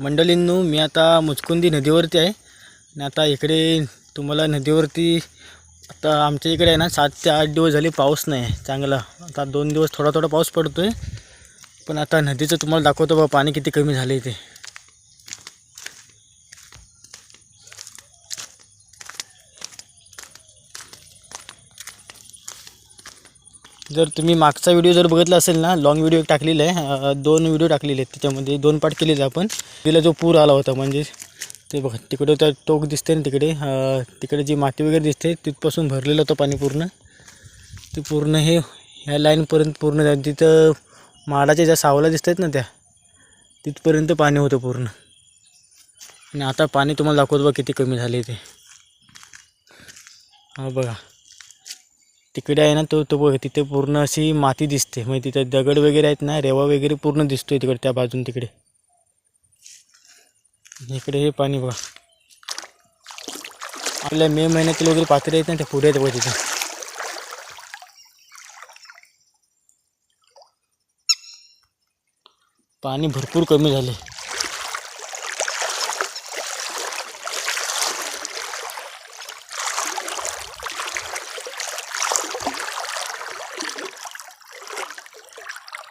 मंडळींनो, मी आता मुचकुंदी नदीवरती आहे आणि आता इकडे तुम्हाला नदीवरती आता आमच्या इकडे आहे ना 7 ते 8 दिवस झाले पाऊस नाही आहे चांगला. आता 2 दिवस थोडा थोडा पाऊस पडतोय, पण आता नदीचं तुम्हाला दाखवतो बघा पाणी किती कमी झाले इथे. जर तुम्ही मागचा व्हिडिओ जर बघितला असेल ना, लॉंग व्हिडिओ एक टाकलेला आहे, 2 व्हिडिओ टाकलेले आहेत, त्याच्यामध्ये 2 पार्ट केलेले आपण. तिला जो पूर आला होता म्हणजे ते बघा तिकडे त्या टोक दिसते ना, तिकडे जी माती वगैरे दिसते तिथपासून भरलेलं होतं पाणी पूर्ण. ते पूर्ण हे ह्या लाईनपर्यंत पूर्ण तिथं माडाच्या ज्या सावला दिसत आहेत ना त्या तिथपर्यंत पाणी होतं पूर्ण. आणि आता पाणी तुम्हाला दाखवतो बघा किती कमी झाले ते. हा बघा तिकडे आहे ना, तो बघा तिथे पूर्ण अशी माती दिसते, म्हणजे तिथे दगड वगैरे आहेत ना, रेवा वगैरे पूर्ण दिसतोय तिकडे त्या बाजून. तिकडे इकडे हे पाणी बघा, आपल्या मे महिन्यातील वगैरे पात्रे आहेत ना ते पुढे आहेत बघा तिथे. पाणी भरपूर कमी झाले.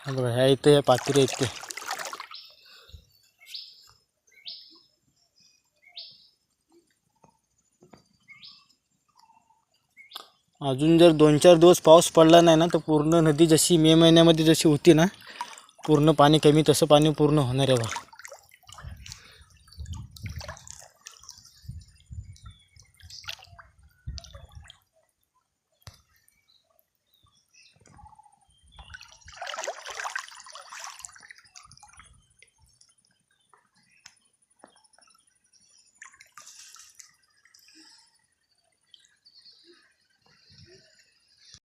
बघा ह्या इथे ह्या पात्रे आहेत ते. अजून जर 2-4 दिवस पाऊस पडला नाही ना, तर पूर्ण नदी जशी मे महिन्यामध्ये जशी होती ना, पूर्ण पाणी कमी, तसं पाणी पूर्ण होणार आहे बघा.